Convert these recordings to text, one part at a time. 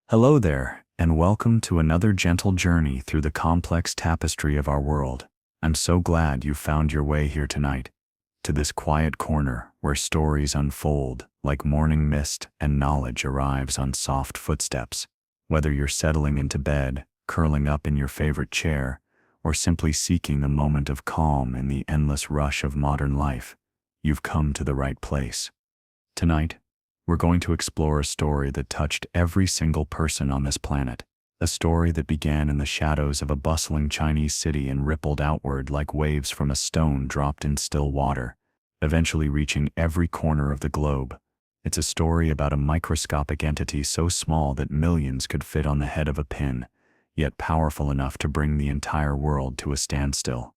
Hello there, and welcome to another gentle journey through the complex tapestry of our world. I'm so glad you found your way here tonight, to this quiet corner where stories unfold like morning mist and knowledge arrives on soft footsteps. Whether you're settling into bed, curling up in your favorite chair, or simply seeking a moment of calm in the endless rush of modern life, you've come to the right place. Tonight, we're going to explore a story that touched every single person on this planet. A story that began in the shadows of a bustling Chinese city and rippled outward like waves from a stone dropped in still water, eventually reaching every corner of the globe. It's a story about a microscopic entity so small that millions could fit on the head of a pin, yet powerful enough to bring the entire world to a standstill.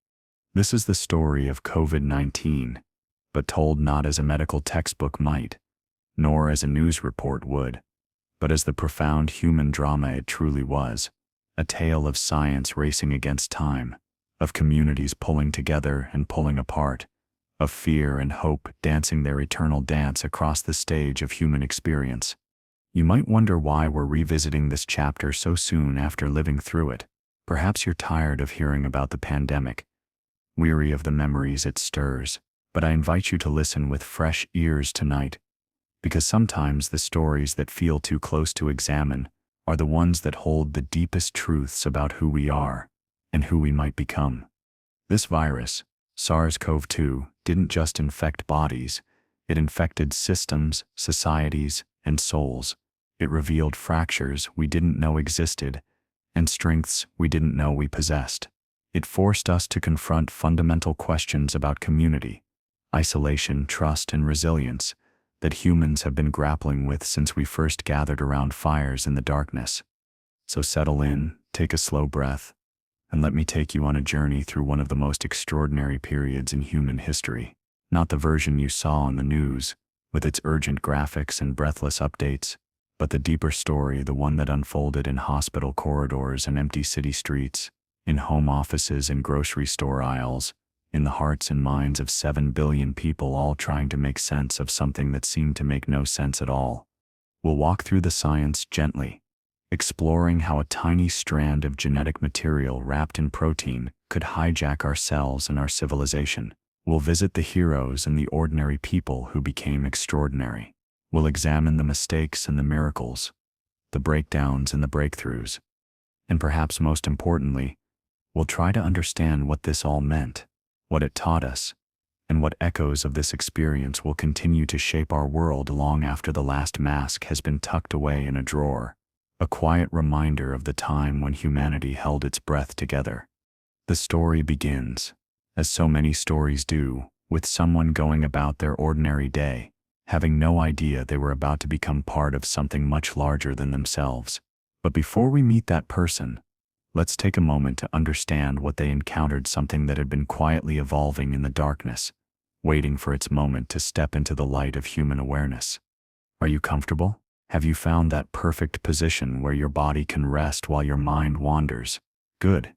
This is the story of COVID-19, but told not as a medical textbook might, nor as a news report would, but as the profound human drama it truly was, a tale of science racing against time, of communities pulling together and pulling apart, of fear and hope dancing their eternal dance across the stage of human experience. You might wonder why we're revisiting this chapter so soon after living through it. Perhaps you're tired of hearing about the pandemic, weary of the memories it stirs, but I invite you to listen with fresh ears tonight, because sometimes the stories that feel too close to examine are the ones that hold the deepest truths about who we are and who we might become. This virus, SARS-CoV-2, didn't just infect bodies, it infected systems, societies, and souls. It revealed fractures we didn't know existed and strengths we didn't know we possessed. It forced us to confront fundamental questions about community, isolation, trust, and resilience that humans have been grappling with since we first gathered around fires in the darkness. So settle in, take a slow breath, and let me take you on a journey through one of the most extraordinary periods in human history. Not the version you saw on the news, with its urgent graphics and breathless updates, but the deeper story, the one that unfolded in hospital corridors and empty city streets, in home offices and grocery store aisles, in the hearts and minds of 7 billion people all trying to make sense of something that seemed to make no sense at all. We'll walk through the science gently, exploring how a tiny strand of genetic material wrapped in protein could hijack our cells and our civilization. We'll visit the heroes and the ordinary people who became extraordinary. We'll examine the mistakes and the miracles, the breakdowns and the breakthroughs. And perhaps most importantly, we'll try to understand what this all meant, what it taught us, and what echoes of this experience will continue to shape our world long after the last mask has been tucked away in a drawer, a quiet reminder of the time when humanity held its breath together. The story begins, as so many stories do, with someone going about their ordinary day, having no idea they were about to become part of something much larger than themselves. But before we meet that person, let's take a moment to understand what they encountered, something that had been quietly evolving in the darkness, waiting for its moment to step into the light of human awareness. Are you comfortable? Have you found that perfect position where your body can rest while your mind wanders? Good,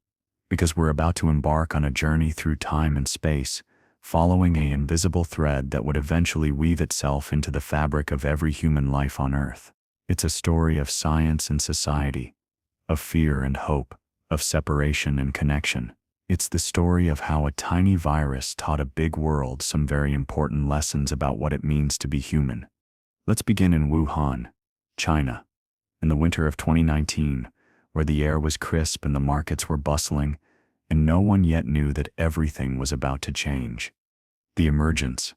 because we're about to embark on a journey through time and space, following an invisible thread that would eventually weave itself into the fabric of every human life on Earth. It's a story of science and society, of fear and hope, of separation and connection. It's the story of how a tiny virus taught a big world some very important lessons about what it means to be human. Let's begin in Wuhan, China, in the winter of 2019, where the air was crisp and the markets were bustling, and no one yet knew that everything was about to change. The emergence,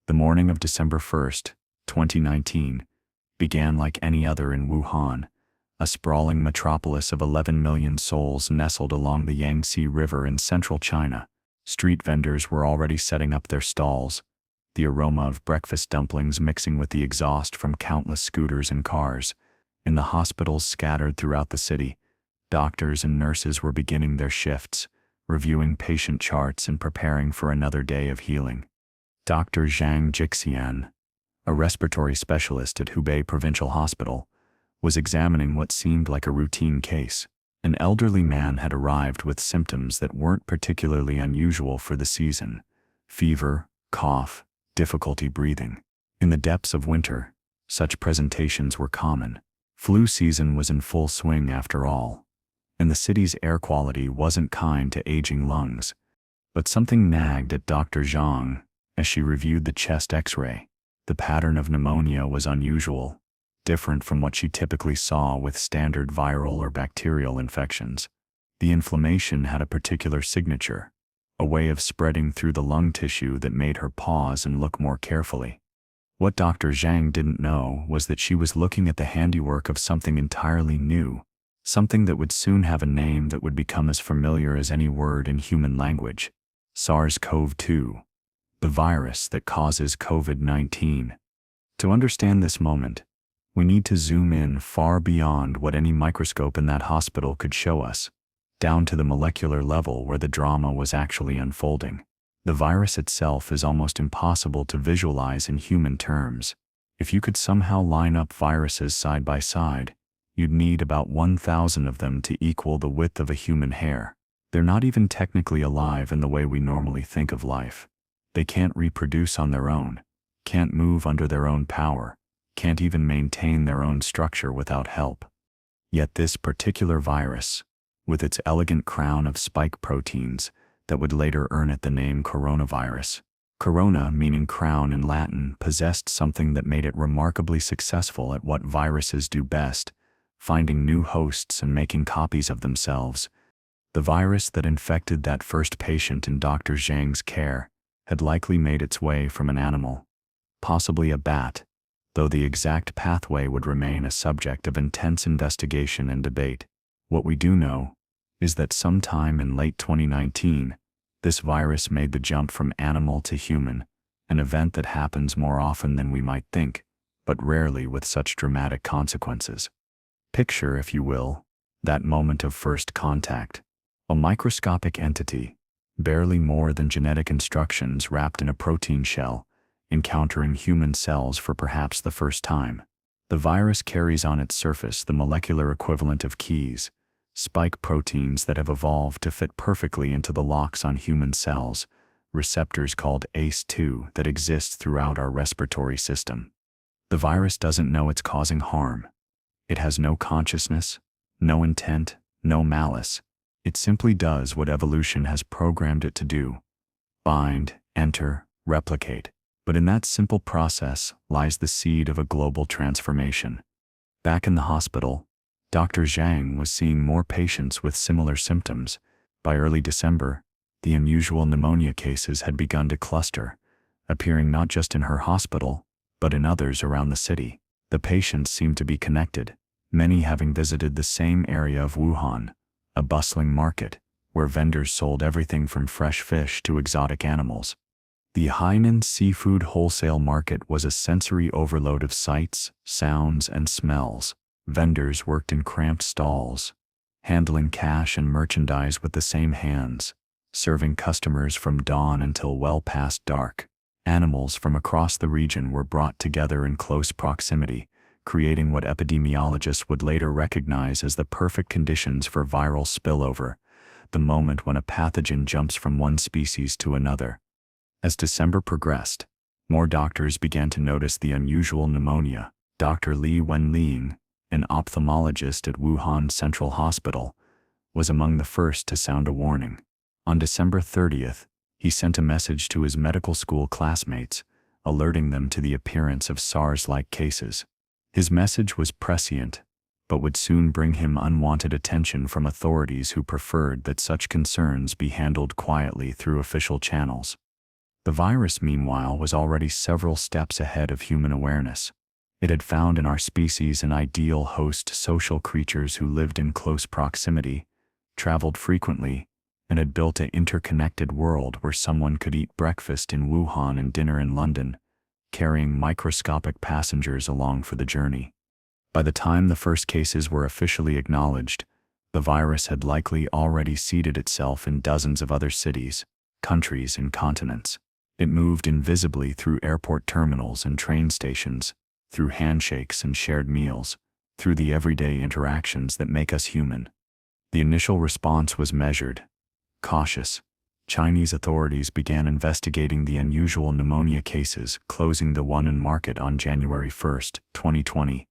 the morning of December 1st, 2019, began like any other in Wuhan, a sprawling metropolis of 11 million souls nestled along the Yangtze River in central China. Street vendors were already setting up their stalls, the aroma of breakfast dumplings mixing with the exhaust from countless scooters and cars. In the hospitals scattered throughout the city, doctors and nurses were beginning their shifts, reviewing patient charts and preparing for another day of healing. Dr. Zhang Jixian, a respiratory specialist at Hubei Provincial Hospital, was examining what seemed like a routine case. An elderly man had arrived with symptoms that weren't particularly unusual for the season: fever, cough, difficulty breathing. In the depths of winter, such presentations were common. Flu season was in full swing after all, and the city's air quality wasn't kind to aging lungs. But something nagged at Dr. Zhang as she reviewed the chest X-ray. The pattern of pneumonia was unusual, different from what she typically saw with standard viral or bacterial infections. The inflammation had a particular signature, a way of spreading through the lung tissue that made her pause and look more carefully. What Dr. Zhang didn't know was that she was looking at the handiwork of something entirely new, something that would soon have a name that would become as familiar as any word in human language: SARS-CoV-2, the virus that causes COVID-19. To understand this moment, we need to zoom in far beyond what any microscope in that hospital could show us, down to the molecular level where the drama was actually unfolding. The virus itself is almost impossible to visualize in human terms. If you could somehow line up viruses side by side, you'd need about 1,000 of them to equal the width of a human hair. They're not even technically alive in the way we normally think of life. They can't reproduce on their own, can't move under their own power, can't even maintain their own structure without help. Yet this particular virus, with its elegant crown of spike proteins that would later earn it the name coronavirus. Corona, meaning crown in Latin, possessed something that made it remarkably successful at what viruses do best: finding new hosts and making copies of themselves. The virus that infected that first patient in Dr. Zhang's care had likely made its way from an animal, possibly a bat, though the exact pathway would remain a subject of intense investigation and debate. What we do know is that sometime in late 2019, this virus made the jump from animal to human, an event that happens more often than we might think, but rarely with such dramatic consequences. Picture, if you will, that moment of first contact. A microscopic entity, barely more than genetic instructions wrapped in a protein shell, encountering human cells for perhaps the first time. The virus carries on its surface the molecular equivalent of keys, spike proteins that have evolved to fit perfectly into the locks on human cells, receptors called ACE2 that exist throughout our respiratory system. The virus doesn't know it's causing harm. It has no consciousness, no intent, no malice. It simply does what evolution has programmed it to do: bind, enter, replicate. But in that simple process lies the seed of a global transformation. Back in the hospital, Dr. Zhang was seeing more patients with similar symptoms. By early December, the unusual pneumonia cases had begun to cluster, appearing not just in her hospital, but in others around the city. The patients seemed to be connected, many having visited the same area of Wuhan, a bustling market where vendors sold everything from fresh fish to exotic animals. The Hainan seafood wholesale market was a sensory overload of sights, sounds, and smells. Vendors worked in cramped stalls, handling cash and merchandise with the same hands, serving customers from dawn until well past dark. Animals from across the region were brought together in close proximity, creating what epidemiologists would later recognize as the perfect conditions for viral spillover, the moment when a pathogen jumps from one species to another. As December progressed, more doctors began to notice the unusual pneumonia. Dr. Li Wenling, an ophthalmologist at Wuhan Central Hospital, was among the first to sound a warning. On December 30th, he sent a message to his medical school classmates, alerting them to the appearance of SARS-like cases. His message was prescient, but would soon bring him unwanted attention from authorities who preferred that such concerns be handled quietly through official channels. The virus, meanwhile, was already several steps ahead of human awareness. It had found in our species an ideal host: social creatures who lived in close proximity, traveled frequently, and had built an interconnected world where someone could eat breakfast in Wuhan and dinner in London, carrying microscopic passengers along for the journey. By the time the first cases were officially acknowledged, the virus had likely already seeded itself in dozens of other cities, countries, and continents. It moved invisibly through airport terminals and train stations, through handshakes and shared meals, through the everyday interactions that make us human. The initial response was measured, cautious. Chinese authorities began investigating the unusual pneumonia cases, closing the Wuhan market on January 1, 2020,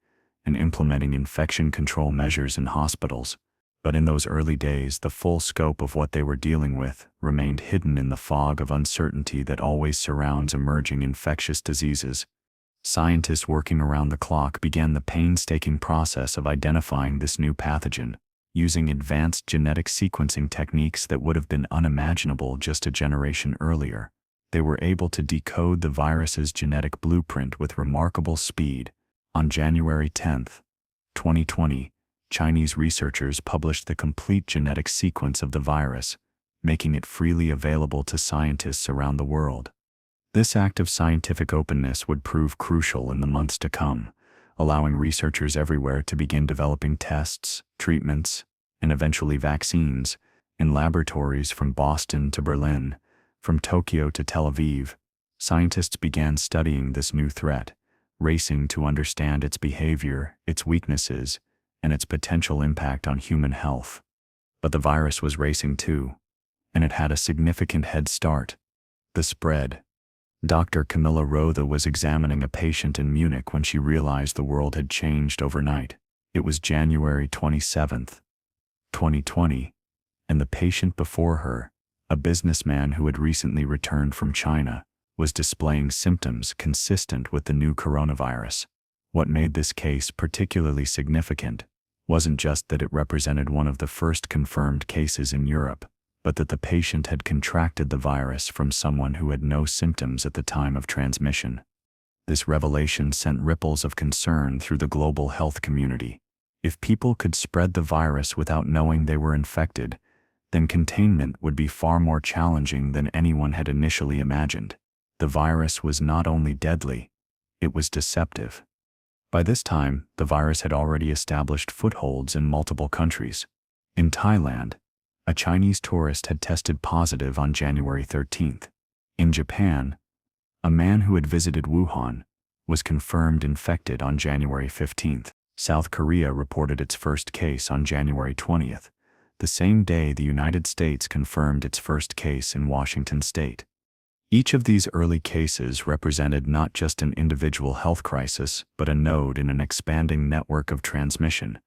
and implementing infection control measures in hospitals. But in those early days, the full scope of what they were dealing with remained hidden in the fog of uncertainty that always surrounds emerging infectious diseases. Scientists working around the clock began the painstaking process of identifying this new pathogen, using advanced genetic sequencing techniques that would have been unimaginable just a generation earlier. They were able to decode the virus's genetic blueprint with remarkable speed. On January 10, 2020, Chinese researchers published the complete genetic sequence of the virus, making it freely available to scientists around the world. This act of scientific openness would prove crucial in the months to come, allowing researchers everywhere to begin developing tests, treatments, and eventually vaccines, in laboratories from Boston to Berlin, from Tokyo to Tel Aviv. Scientists began studying this new threat, racing to understand its behavior, its weaknesses, and its potential impact on human health. But the virus was racing too, and it had a significant head start: the spread. Dr. Camilla Rotha was examining a patient in Munich when she realized the world had changed overnight. It was January 27, 2020, and the patient before her, a businessman who had recently returned from China, was displaying symptoms consistent with the new coronavirus. What made this case particularly significant wasn't just that it represented one of the first confirmed cases in Europe, but that the patient had contracted the virus from someone who had no symptoms at the time of transmission. This revelation sent ripples of concern through the global health community. If people could spread the virus without knowing they were infected, then containment would be far more challenging than anyone had initially imagined. The virus was not only deadly, it was deceptive. By this time, the virus had already established footholds in multiple countries. In Thailand, a Chinese tourist had tested positive on January 13th. In Japan, a man who had visited Wuhan was confirmed infected on January 15th. South Korea reported its first case on January 20th, the same day the United States confirmed its first case in Washington state. Each of these early cases represented not just an individual health crisis, but a node in an expanding network of transmission.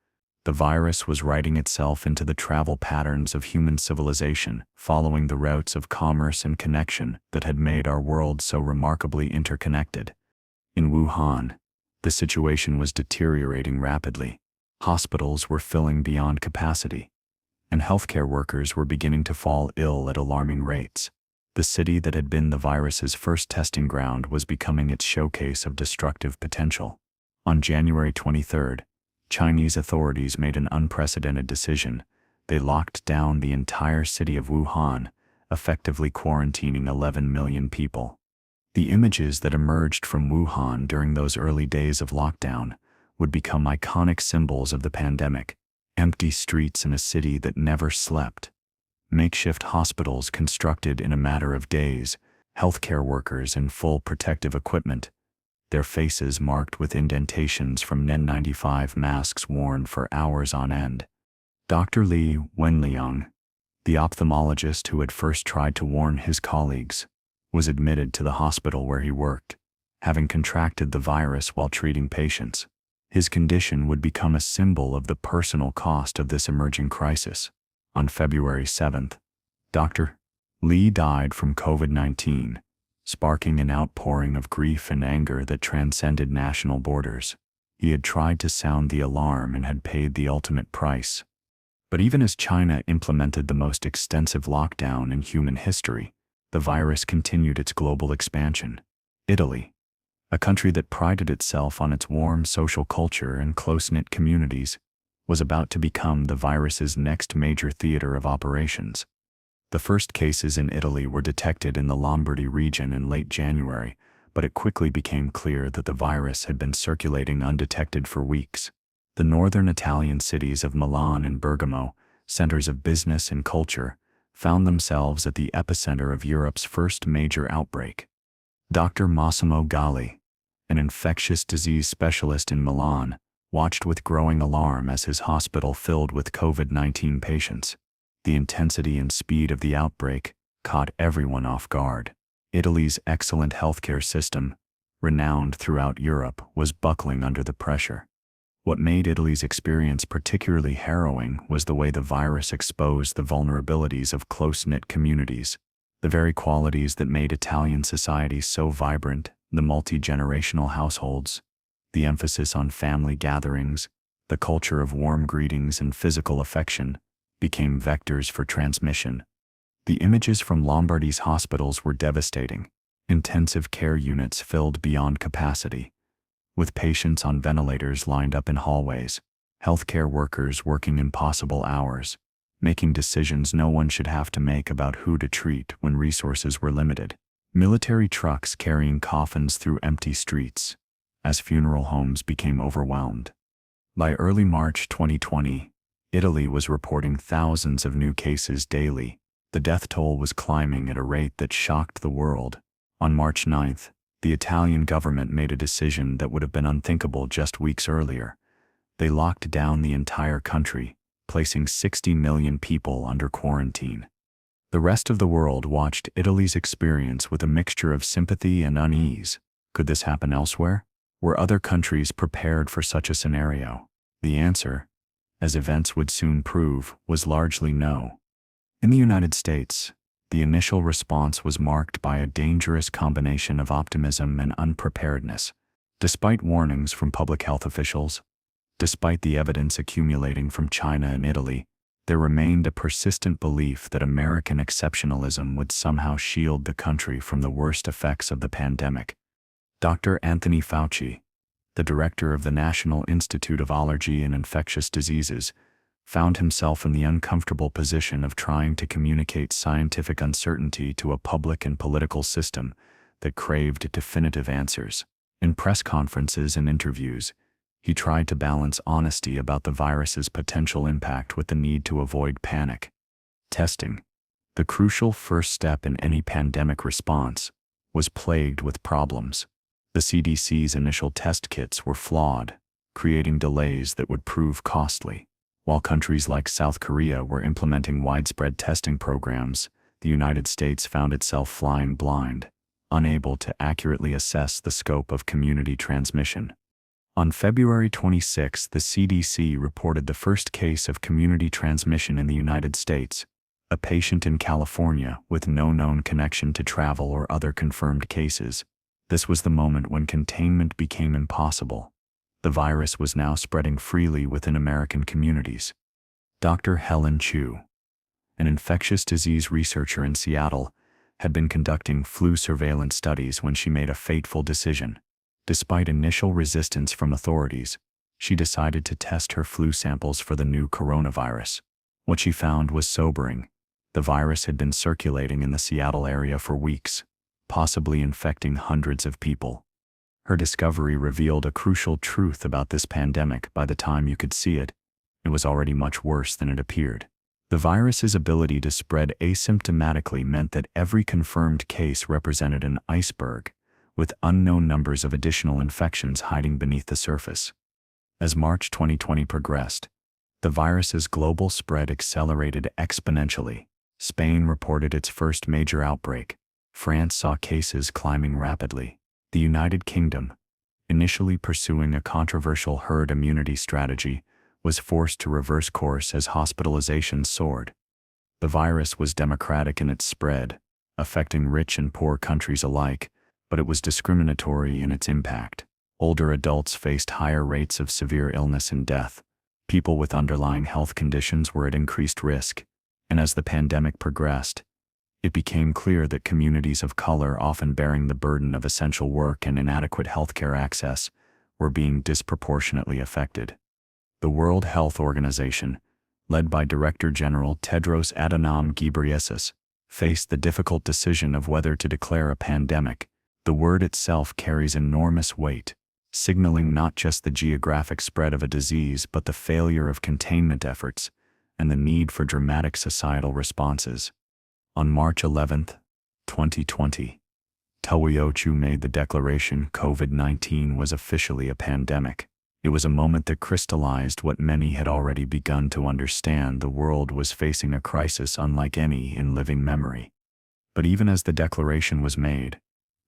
The virus was writing itself into the travel patterns of human civilization, following the routes of commerce and connection that had made our world so remarkably interconnected. In Wuhan, the situation was deteriorating rapidly. Hospitals were filling beyond capacity, and healthcare workers were beginning to fall ill at alarming rates. The city that had been the virus's first testing ground was becoming its showcase of destructive potential. On January 23rd, Chinese authorities made an unprecedented decision. They locked down the entire city of Wuhan, effectively quarantining 11 million people. The images that emerged from Wuhan during those early days of lockdown would become iconic symbols of the pandemic: empty streets in a city that never slept, makeshift hospitals constructed in a matter of days, healthcare workers in full protective equipment, their faces marked with indentations from N95 masks worn for hours on end. Dr. Li Wenliang, the ophthalmologist who had first tried to warn his colleagues, was admitted to the hospital where he worked, having contracted the virus while treating patients. His condition would become a symbol of the personal cost of this emerging crisis. On February 7th, Dr. Li died from COVID-19, sparking an outpouring of grief and anger that transcended national borders. He had tried to sound the alarm and had paid the ultimate price. But even as China implemented the most extensive lockdown in human history, the virus continued its global expansion. Italy, a country that prided itself on its warm social culture and close-knit communities, was about to become the virus's next major theater of operations. The first cases in Italy were detected in the Lombardy region in late January, but it quickly became clear that the virus had been circulating undetected for weeks. The northern Italian cities of Milan and Bergamo, centers of business and culture, found themselves at the epicenter of Europe's first major outbreak. Dr. Massimo Galli, an infectious disease specialist in Milan, watched with growing alarm as his hospital filled with COVID-19 patients. The intensity and speed of the outbreak caught everyone off guard. Italy's excellent healthcare system, renowned throughout Europe, was buckling under the pressure. What made Italy's experience particularly harrowing was the way the virus exposed the vulnerabilities of close-knit communities, the very qualities that made Italian society so vibrant: the multi-generational households, the emphasis on family gatherings, the culture of warm greetings and physical affection, became vectors for transmission. The images from Lombardy's hospitals were devastating: intensive care units filled beyond capacity, with patients on ventilators lined up in hallways, healthcare workers working impossible hours, making decisions no one should have to make about who to treat when resources were limited, military trucks carrying coffins through empty streets, as funeral homes became overwhelmed. By early March 2020, Italy was reporting thousands of new cases daily. The death toll was climbing at a rate that shocked the world. On March 9th, the Italian government made a decision that would have been unthinkable just weeks earlier. They locked down the entire country, placing 60 million people under quarantine. The rest of the world watched Italy's experience with a mixture of sympathy and unease. Could this happen elsewhere? Were other countries prepared for such a scenario? The answer, as events would soon prove, was largely no. In the United States, the initial response was marked by a dangerous combination of optimism and unpreparedness. Despite warnings from public health officials, despite the evidence accumulating from China and Italy, there remained a persistent belief that American exceptionalism would somehow shield the country from the worst effects of the pandemic. Dr. Anthony Fauci, the director of the National Institute of Allergy and Infectious Diseases, found himself in the uncomfortable position of trying to communicate scientific uncertainty to a public and political system that craved definitive answers. In press conferences and interviews, he tried to balance honesty about the virus's potential impact with the need to avoid panic. Testing, the crucial first step in any pandemic response, was plagued with problems. The CDC's initial test kits were flawed, creating delays that would prove costly. While countries like South Korea were implementing widespread testing programs, the United States found itself flying blind, unable to accurately assess the scope of community transmission. On February 26, the CDC reported the first case of community transmission in the United States, a patient in California with no known connection to travel or other confirmed cases. This was the moment when containment became impossible. The virus was now spreading freely within American communities. Dr. Helen Chu, an infectious disease researcher in Seattle, had been conducting flu surveillance studies when she made a fateful decision. Despite initial resistance from authorities, she decided to test her flu samples for the new coronavirus. What she found was sobering. The virus had been circulating in the Seattle area for weeks, possibly infecting hundreds of people. Her discovery revealed a crucial truth about this pandemic. By the time you could see it, it was already much worse than it appeared. The virus's ability to spread asymptomatically meant that every confirmed case represented an iceberg, with unknown numbers of additional infections hiding beneath the surface. As March 2020 progressed, the virus's global spread accelerated exponentially. Spain reported its first major outbreak. France saw cases climbing rapidly. The United Kingdom, initially pursuing a controversial herd immunity strategy, was forced to reverse course as hospitalizations soared. The virus was democratic in its spread, affecting rich and poor countries alike, but it was discriminatory in its impact. Older adults faced higher rates of severe illness and death. People with underlying health conditions were at increased risk, and as the pandemic progressed, it became clear that communities of color, often bearing the burden of essential work and inadequate healthcare access, were being disproportionately affected. The World Health Organization, led by Director General Tedros Adhanom Ghebreyesus, faced the difficult decision of whether to declare a pandemic. The word itself carries enormous weight, signaling not just the geographic spread of a disease but the failure of containment efforts and the need for dramatic societal responses. On March 11, 2020, WHO made the declaration COVID-19 was officially a pandemic. It was a moment that crystallized what many had already begun to understand: the world was facing a crisis unlike any in living memory. But even as the declaration was made,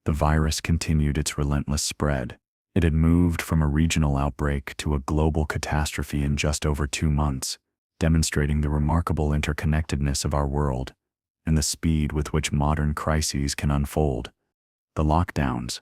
the virus continued its relentless spread. It had moved from a regional outbreak to a global catastrophe in just over 2 months, demonstrating the remarkable interconnectedness of our world and the speed with which modern crises can unfold. The lockdowns.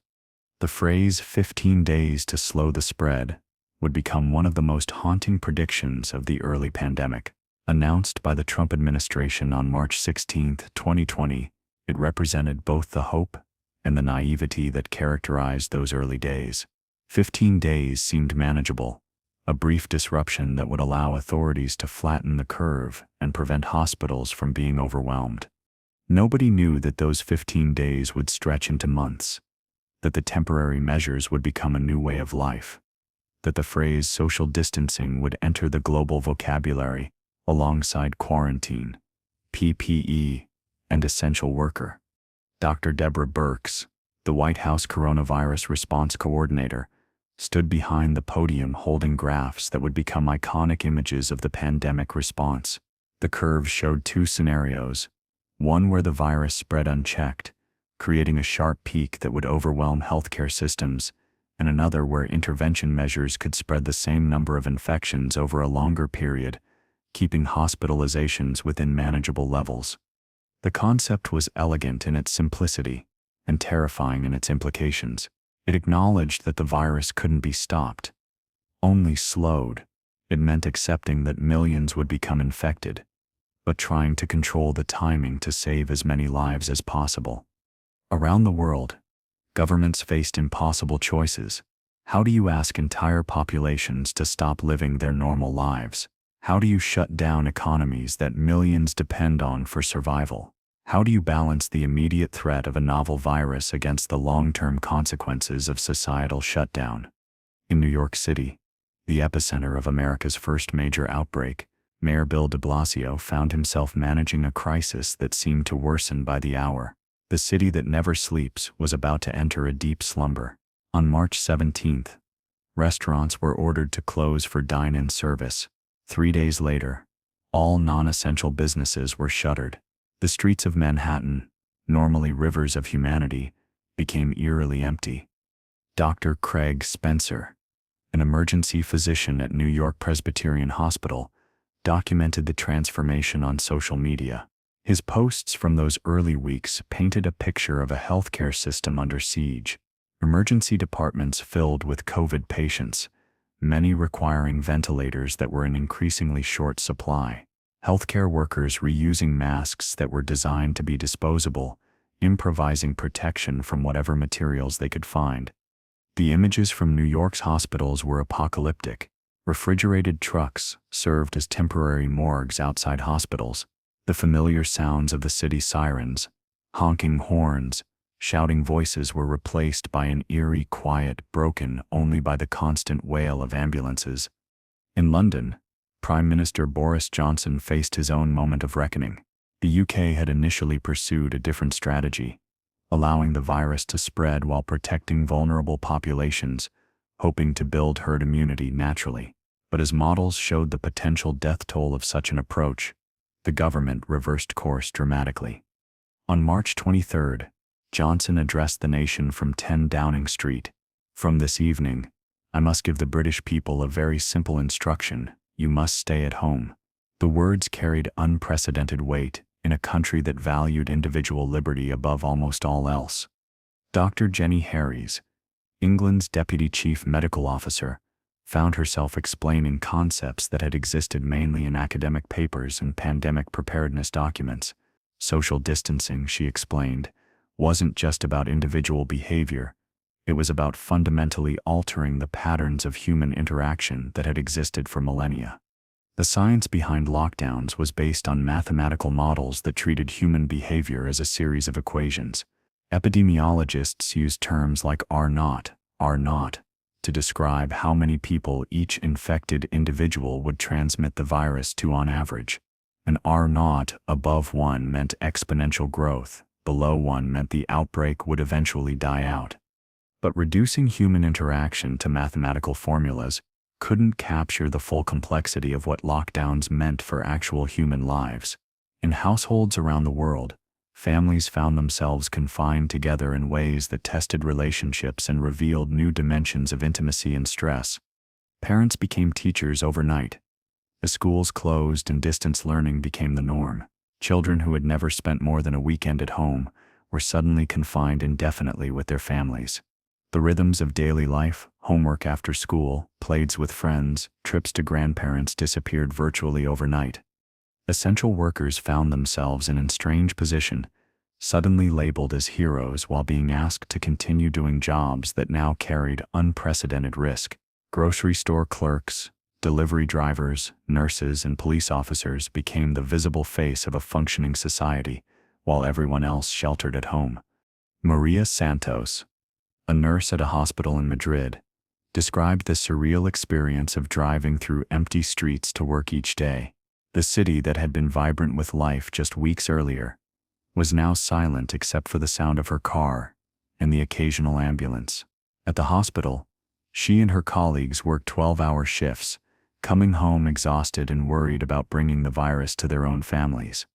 The phrase 15 days to slow the spread would become one of the most haunting predictions of the early pandemic. Announced by the Trump administration on March 16, 2020, it represented both the hope and the naivety that characterized those early days. 15 days seemed manageable, a brief disruption that would allow authorities to flatten the curve and prevent hospitals from being overwhelmed. Nobody knew that those 15 days would stretch into months, that the temporary measures would become a new way of life, that the phrase social distancing would enter the global vocabulary alongside quarantine, PPE, and essential worker. Dr. Deborah Birx, the White House coronavirus response coordinator, stood behind the podium holding graphs that would become iconic images of the pandemic response. The curve showed 2 scenarios, one where the virus spread unchecked, creating a sharp peak that would overwhelm healthcare systems, and another where intervention measures could spread the same number of infections over a longer period, keeping hospitalizations within manageable levels. The concept was elegant in its simplicity and terrifying in its implications. It acknowledged that the virus couldn't be stopped, only slowed. It meant accepting that millions would become infected, but trying to control the timing to save as many lives as possible. Around the world, governments faced impossible choices. How do you ask entire populations to stop living their normal lives? How do you shut down economies that millions depend on for survival? How do you balance the immediate threat of a novel virus against the long-term consequences of societal shutdown? In New York City, the epicenter of America's first major outbreak, Mayor Bill de Blasio found himself managing a crisis that seemed to worsen by the hour. The city that never sleeps was about to enter a deep slumber. On March 17th, restaurants were ordered to close for dine-in service. 3 days later, all non-essential businesses were shuttered. The streets of Manhattan, normally rivers of humanity, became eerily empty. Dr. Craig Spencer, an emergency physician at New York Presbyterian Hospital, documented the transformation on social media. His posts from those early weeks painted a picture of a healthcare system under siege. Emergency departments filled with COVID patients, many requiring ventilators that were in increasingly short supply. Healthcare workers reusing masks that were designed to be disposable, improvising protection from whatever materials they could find. The images from New York's hospitals were apocalyptic. Refrigerated trucks served as temporary morgues outside hospitals. The familiar sounds of the city sirens, honking horns, shouting voices were replaced by an eerie quiet broken only by the constant wail of ambulances. In London, Prime Minister Boris Johnson faced his own moment of reckoning. The UK had initially pursued a different strategy, allowing the virus to spread while protecting vulnerable populations, hoping to build herd immunity naturally. But as models showed the potential death toll of such an approach, the government reversed course dramatically. On March 23rd, Johnson addressed the nation from 10 Downing Street. "From this evening, I must give the British people a very simple instruction: you must stay at home." The words carried unprecedented weight in a country that valued individual liberty above almost all else. Dr. Jenny Harries, England's Deputy Chief Medical Officer, found herself explaining concepts that had existed mainly in academic papers and pandemic preparedness documents. Social distancing, she explained, wasn't just about individual behavior. It was about fundamentally altering the patterns of human interaction that had existed for millennia. The science behind lockdowns was based on mathematical models that treated human behavior as a series of equations. Epidemiologists used terms like R0, to describe how many people each infected individual would transmit the virus to on average. An R0 above 1 meant exponential growth, below 1 meant the outbreak would eventually die out. But reducing human interaction to mathematical formulas couldn't capture the full complexity of what lockdowns meant for actual human lives. In households around the world, Families found themselves confined together in ways that tested relationships and revealed new dimensions of intimacy and stress. Parents became teachers overnight. As schools closed and distance learning became the norm, children who had never spent more than a weekend at home were suddenly confined indefinitely with their families. The rhythms of daily life, homework after school, plays with friends, trips to grandparents disappeared virtually overnight. Essential workers found themselves in a strange position, suddenly labeled as heroes while being asked to continue doing jobs that now carried unprecedented risk. Grocery store clerks, delivery drivers, nurses, and police officers became the visible face of a functioning society, while everyone else sheltered at home. Maria Santos, a nurse at a hospital in Madrid, described the surreal experience of driving through empty streets to work each day. The city that had been vibrant with life just weeks earlier was now silent except for the sound of her car and the occasional ambulance. At the hospital, she and her colleagues worked 12-hour shifts, coming home exhausted and worried about bringing the virus to their own families.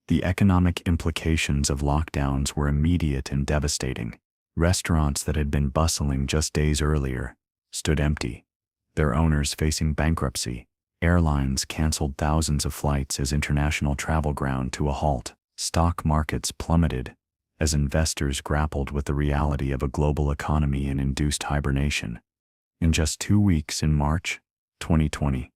The economic implications of lockdowns were immediate and devastating. Restaurants that had been bustling just days earlier stood empty, their owners facing bankruptcy. Airlines canceled thousands of flights as international travel ground to a halt. Stock markets plummeted as investors grappled with the reality of a global economy in induced hibernation. In just 2 weeks in March 2020,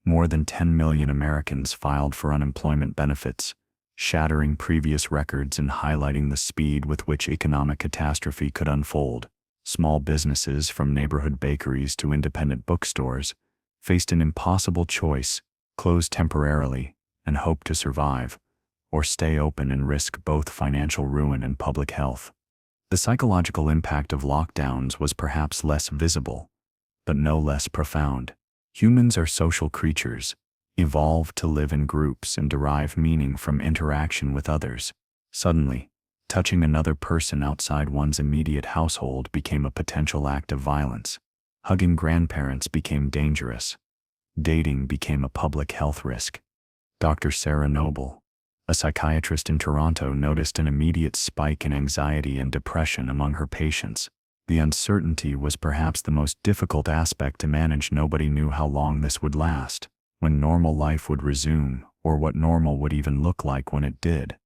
more than 10 million Americans filed for unemployment benefits, shattering previous records and highlighting the speed with which economic catastrophe could unfold. Small businesses, from neighborhood bakeries to independent bookstores, faced an impossible choice: close temporarily and hope to survive, or stay open and risk both financial ruin and public health. The psychological impact of lockdowns was perhaps less visible, but no less profound. Humans are social creatures, evolved to live in groups and derive meaning from interaction with others. Suddenly, touching another person outside one's immediate household became a potential act of violence. Hugging grandparents became dangerous. Dating became a public health risk. Dr. Sarah Noble, a psychiatrist in Toronto, noticed an immediate spike in anxiety and depression among her patients. The uncertainty was perhaps the most difficult aspect to manage. Nobody knew how long this would last, when normal life would resume, or what normal would even look like when it did.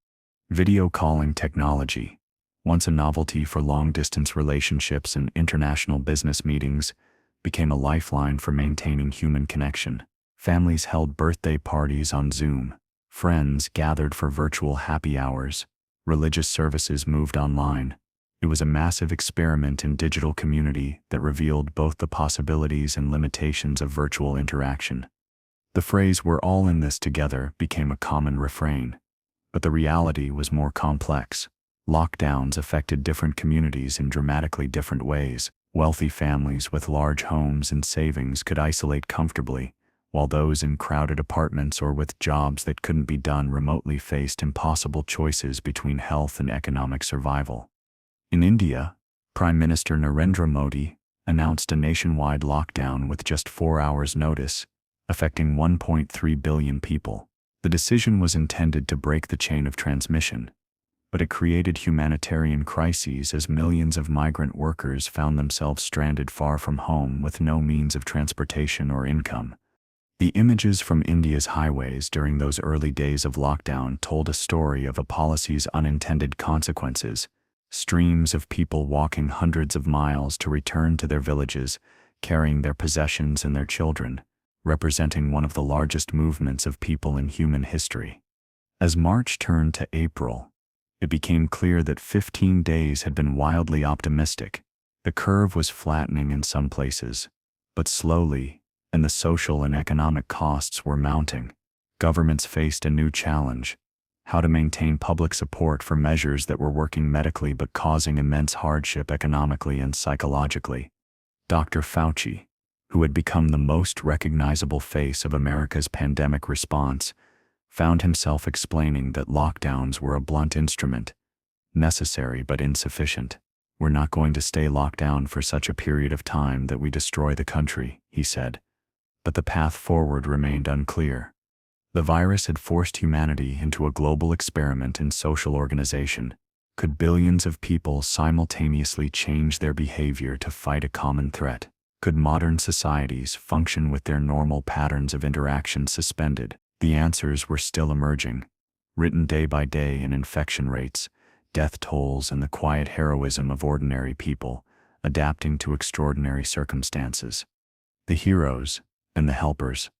Video calling technology, once a novelty for long-distance relationships and international business meetings, became a lifeline for maintaining human connection. Families held birthday parties on Zoom. Friends gathered for virtual happy hours. Religious services moved online. It was a massive experiment in digital community that revealed both the possibilities and limitations of virtual interaction. The phrase "we're all in this together" became a common refrain, but the reality was more complex. Lockdowns affected different communities in dramatically different ways. Wealthy families with large homes and savings could isolate comfortably, while those in crowded apartments or with jobs that couldn't be done remotely faced impossible choices between health and economic survival. In India, Prime Minister Narendra Modi announced a nationwide lockdown with just 4 hours' notice, affecting 1.3 billion people. The decision was intended to break the chain of transmission, but it created humanitarian crises as millions of migrant workers found themselves stranded far from home with no means of transportation or income. The images from India's highways during those early days of lockdown told a story of a policy's unintended consequences. Streams of people walking hundreds of miles to return to their villages, carrying their possessions and their children, representing one of the largest movements of people in human history. As March turned to April, it became clear that 15 days had been wildly optimistic. The curve was flattening in some places, but slowly, and the social and economic costs were mounting. Governments faced a new challenge: how to maintain public support for measures that were working medically but causing immense hardship economically and psychologically. Dr. Fauci, who had become the most recognizable face of America's pandemic response, found himself explaining that lockdowns were a blunt instrument, necessary but insufficient. "We're not going to stay locked down for such a period of time that we destroy the country," he said. But the path forward remained unclear. The virus had forced humanity into a global experiment in social organization. Could billions of people simultaneously change their behavior to fight a common threat? Could modern societies function with their normal patterns of interaction suspended? The answers were still emerging, written day by day in infection rates, death tolls, and the quiet heroism of ordinary people adapting to extraordinary circumstances. The heroes and the helpers.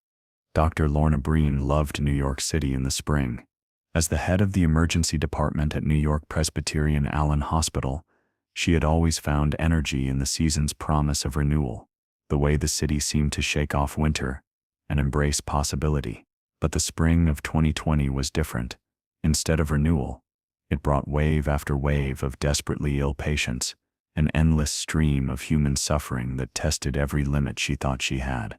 Dr. Lorna Breen loved New York City in the spring. As the head of the emergency department at New York Presbyterian Allen Hospital, she had always found energy in the season's promise of renewal, the way the city seemed to shake off winter and embrace possibility. But the spring of 2020 was different. Instead of renewal, it brought wave after wave of desperately ill patients, an endless stream of human suffering that tested every limit she thought she had.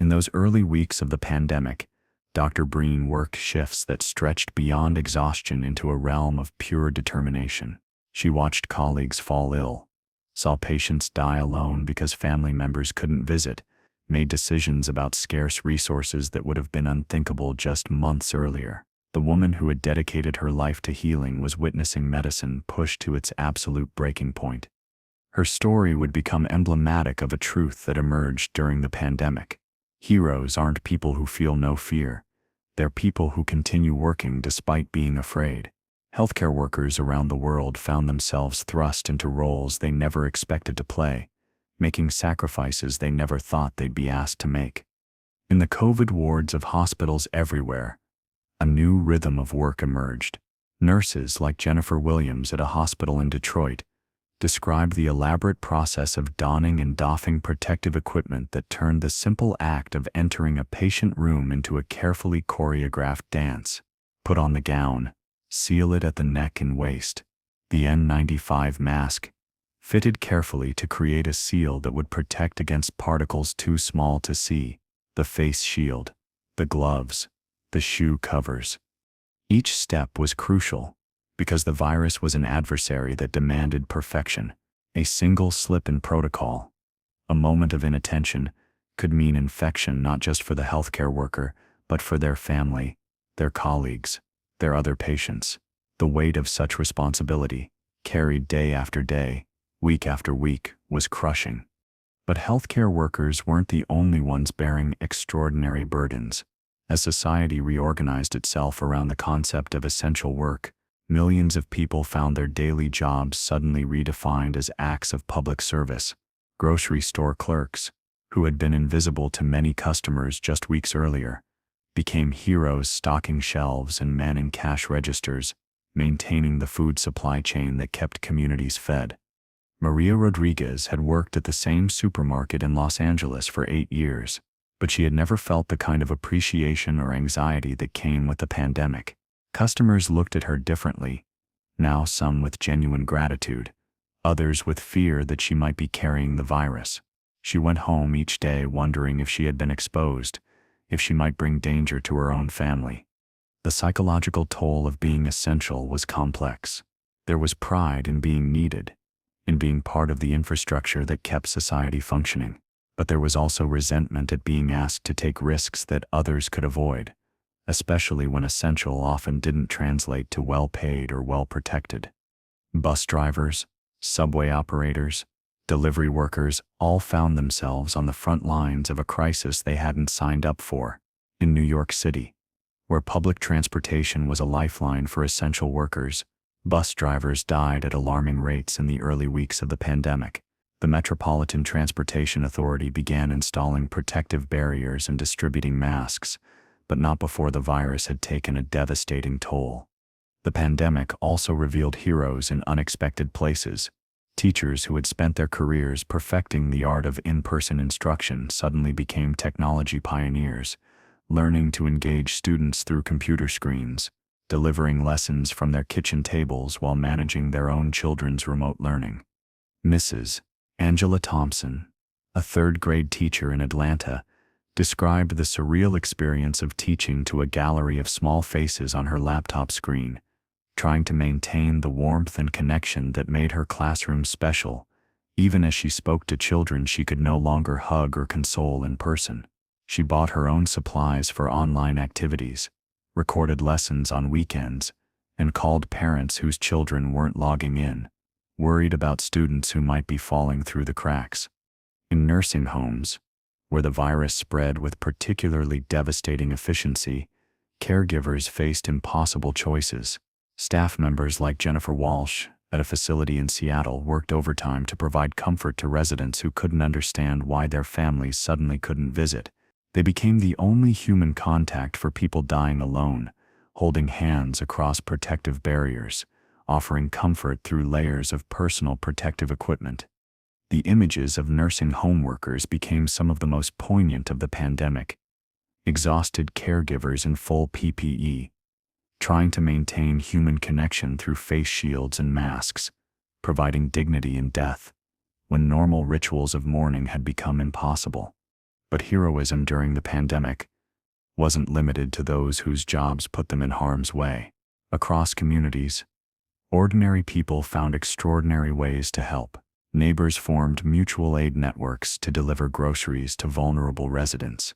In those early weeks of the pandemic, Dr. Breen worked shifts that stretched beyond exhaustion into a realm of pure determination. She watched colleagues fall ill, saw patients die alone because family members couldn't visit, made decisions about scarce resources that would have been unthinkable just months earlier. The woman who had dedicated her life to healing was witnessing medicine pushed to its absolute breaking point. Her story would become emblematic of a truth that emerged during the pandemic. Heroes aren't people who feel no fear. They're people who continue working despite being afraid. Healthcare workers around the world found themselves thrust into roles they never expected to play, making sacrifices they never thought they'd be asked to make. In the COVID wards of hospitals everywhere, a new rhythm of work emerged. Nurses like Jennifer Williams at a hospital in Detroit described the elaborate process of donning and doffing protective equipment that turned the simple act of entering a patient room into a carefully choreographed dance. Put on the gown, seal it at the neck and waist. The N95 mask, fitted carefully to create a seal that would protect against particles too small to see. The face shield, the gloves, the shoe covers. Each step was crucial, because the virus was an adversary that demanded perfection. A single slip in protocol, a moment of inattention, could mean infection not just for the healthcare worker, but for their family, their colleagues, their other patients. The weight of such responsibility, carried day after day, week after week, was crushing. But healthcare workers weren't the only ones bearing extraordinary burdens. As society reorganized itself around the concept of essential work, millions of people found their daily jobs suddenly redefined as acts of public service. Grocery store clerks, who had been invisible to many customers just weeks earlier, became heroes stocking shelves and manning cash registers, maintaining the food supply chain that kept communities fed. Maria Rodriguez had worked at the same supermarket in Los Angeles for 8 years, but she had never felt the kind of appreciation or anxiety that came with the pandemic. Customers looked at her differently, now some with genuine gratitude, others with fear that she might be carrying the virus. She went home each day wondering if she had been exposed, if she might bring danger to her own family. The psychological toll of being essential was complex. There was pride in being needed, in being part of the infrastructure that kept society functioning. But there was also resentment at being asked to take risks that others could avoid, especially when essential often didn't translate to well-paid or well-protected. Bus drivers, subway operators, delivery workers all found themselves on the front lines of a crisis they hadn't signed up for. In New York City, where public transportation was a lifeline for essential workers, bus drivers died at alarming rates in the early weeks of the pandemic. The Metropolitan Transportation Authority began installing protective barriers and distributing masks, but not before the virus had taken a devastating toll. The pandemic also revealed heroes in unexpected places. Teachers who had spent their careers perfecting the art of in-person instruction suddenly became technology pioneers, learning to engage students through computer screens, delivering lessons from their kitchen tables while managing their own children's remote learning. Mrs. Angela Thompson, a third-grade teacher in Atlanta, described the surreal experience of teaching to a gallery of small faces on her laptop screen, trying to maintain the warmth and connection that made her classroom special, even as she spoke to children she could no longer hug or console in person. She bought her own supplies for online activities, recorded lessons on weekends, and called parents whose children weren't logging in, worried about students who might be falling through the cracks. In nursing homes, where the virus spread with particularly devastating efficiency, caregivers faced impossible choices. Staff members like Jennifer Walsh at a facility in Seattle worked overtime to provide comfort to residents who couldn't understand why their families suddenly couldn't visit. They became the only human contact for people dying alone, holding hands across protective barriers, offering comfort through layers of personal protective equipment. The images of nursing home workers became some of the most poignant of the pandemic. Exhausted caregivers in full PPE, trying to maintain human connection through face shields and masks, providing dignity in death, when normal rituals of mourning had become impossible. But heroism during the pandemic wasn't limited to those whose jobs put them in harm's way. Across communities, ordinary people found extraordinary ways to help. Neighbors formed mutual aid networks to deliver groceries to vulnerable residents.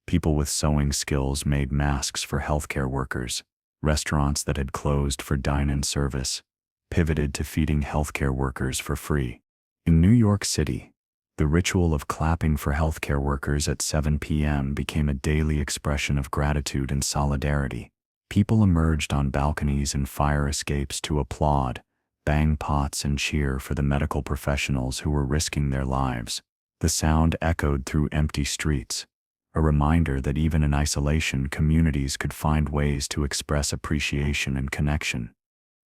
People with sewing skills made masks for healthcare workers. Restaurants that had closed for dine-in service pivoted to feeding healthcare workers for free. In New York City, the ritual of clapping for healthcare workers at 7 p.m. became a daily expression of gratitude and solidarity. People emerged on balconies and fire escapes to applaud, bang pots and cheer for the medical professionals who were risking their lives. The sound echoed through empty streets, a reminder that even in isolation, communities could find ways to express appreciation and connection.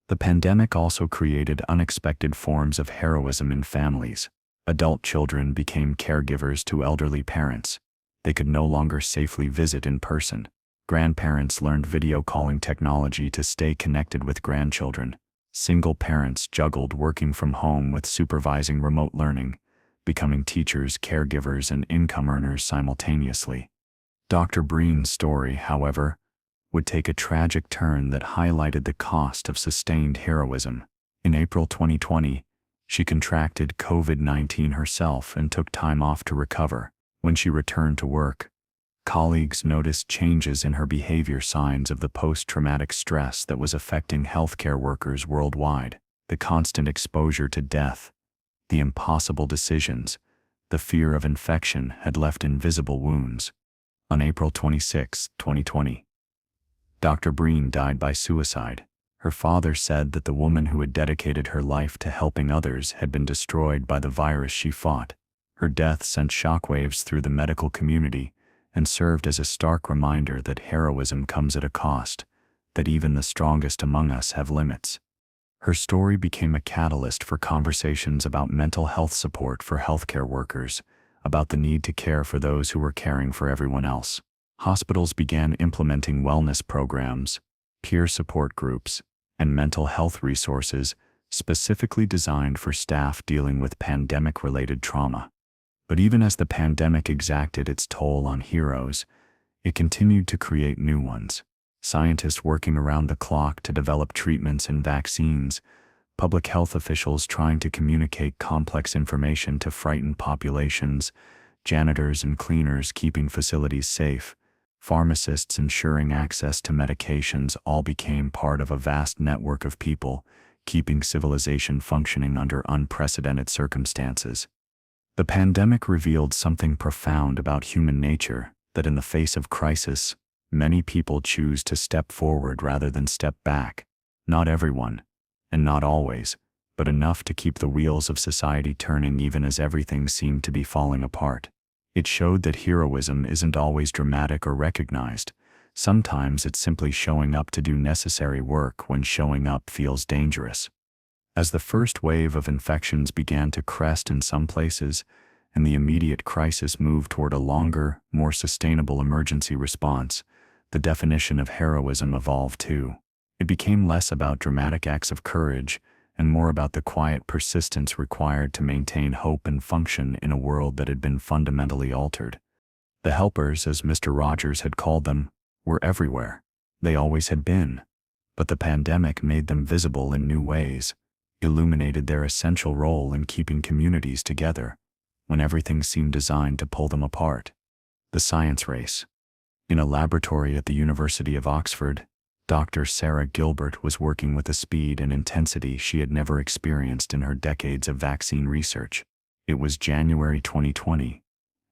The pandemic also created unexpected forms of heroism in families. Adult children became caregivers to elderly parents. They could no longer safely visit in person. Grandparents learned video calling technology to stay connected with grandchildren. Single parents juggled working from home with supervising remote learning, becoming teachers, caregivers, and income earners simultaneously. Dr. Breen's story, however, would take a tragic turn that highlighted the cost of sustained heroism. In April 2020, she contracted COVID-19 herself and took time off to recover. When she returned to work, colleagues noticed changes in her behavior, signs of the post-traumatic stress that was affecting healthcare workers worldwide. The constant exposure to death, the impossible decisions, the fear of infection had left invisible wounds. On April 26, 2020, Dr. Breen died by suicide. Her father said that the woman who had dedicated her life to helping others had been destroyed by the virus she fought. Her death sent shockwaves through the medical community and served as a stark reminder that heroism comes at a cost, that even the strongest among us have limits. Her story became a catalyst for conversations about mental health support for healthcare workers, about the need to care for those who were caring for everyone else. Hospitals began implementing wellness programs, peer support groups, and mental health resources specifically designed for staff dealing with pandemic-related trauma. But even as the pandemic exacted its toll on heroes, it continued to create new ones. Scientists working around the clock to develop treatments and vaccines, public health officials trying to communicate complex information to frightened populations, janitors and cleaners keeping facilities safe, pharmacists ensuring access to medications, all became part of a vast network of people, keeping civilization functioning under unprecedented circumstances. The pandemic revealed something profound about human nature, that in the face of crisis, many people choose to step forward rather than step back. Not everyone, and not always, but enough to keep the wheels of society turning even as everything seemed to be falling apart. It showed that heroism isn't always dramatic or recognized. Sometimes it's simply showing up to do necessary work when showing up feels dangerous. As the first wave of infections began to crest in some places, and the immediate crisis moved toward a longer, more sustainable emergency response, the definition of heroism evolved too. It became less about dramatic acts of courage and more about the quiet persistence required to maintain hope and function in a world that had been fundamentally altered. The helpers, as Mr. Rogers had called them, were everywhere. They always had been. But the pandemic made them visible in new ways, illuminated their essential role in keeping communities together when everything seemed designed to pull them apart. The science race. In a laboratory at the University of Oxford, Dr. Sarah Gilbert was working with a speed and intensity she had never experienced in her decades of vaccine research. It was January 2020,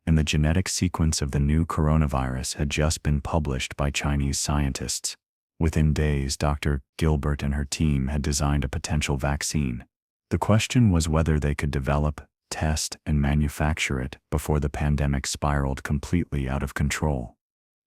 and the genetic sequence of the new coronavirus had just been published by Chinese scientists. Within days, Dr. Gilbert and her team had designed a potential vaccine. The question was whether they could develop, test, and manufacture it before the pandemic spiraled completely out of control.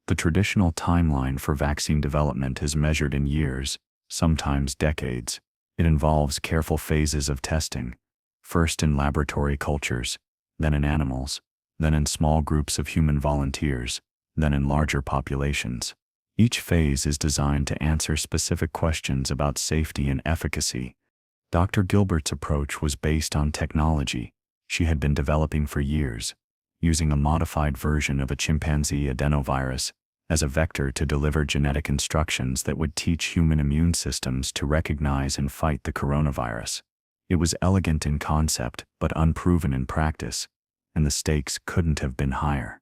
The traditional timeline for vaccine development is measured in years, sometimes decades. It involves careful phases of testing, first in laboratory cultures, then in animals, then in small groups of human volunteers, then in larger populations. Each phase is designed to answer specific questions about safety and efficacy. Dr. Gilbert's approach was based on technology she had been developing for years, using a modified version of a chimpanzee adenovirus as a vector to deliver genetic instructions that would teach human immune systems to recognize and fight the coronavirus. It was elegant in concept but unproven in practice, and the stakes couldn't have been higher.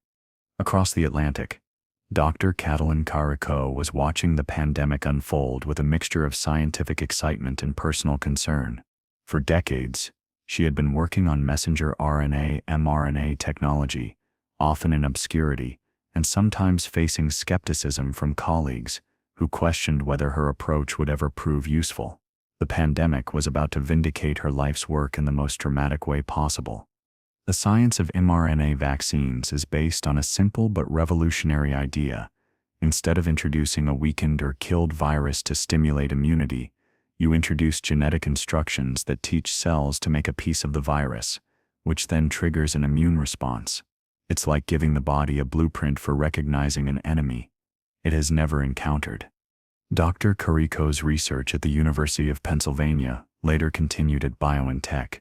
Across the Atlantic, Dr. Catalin Carrico was watching the pandemic unfold with a mixture of scientific excitement and personal concern. For decades, she had been working on messenger RNA mRNA technology, often in obscurity, and sometimes facing skepticism from colleagues who questioned whether her approach would ever prove useful. The pandemic was about to vindicate her life's work in the most dramatic way possible. The science of mRNA vaccines is based on a simple but revolutionary idea. Instead of introducing a weakened or killed virus to stimulate immunity, you introduce genetic instructions that teach cells to make a piece of the virus, which then triggers an immune response. It's like giving the body a blueprint for recognizing an enemy it has never encountered. Dr. Carrico's research at the University of Pennsylvania, later continued at BioNTech,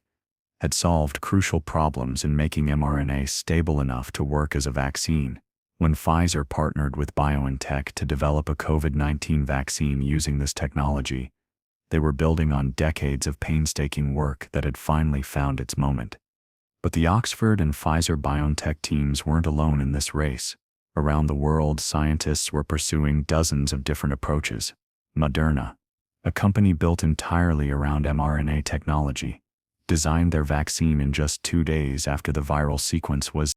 had solved crucial problems in making mRNA stable enough to work as a vaccine. When Pfizer partnered with BioNTech to develop a COVID-19 vaccine using this technology, they were building on decades of painstaking work that had finally found its moment. But the Oxford and Pfizer-BioNTech teams weren't alone in this race. Around the world, scientists were pursuing dozens of different approaches. Moderna, a company built entirely around mRNA technology, designed their vaccine in just 2 days after the viral sequence was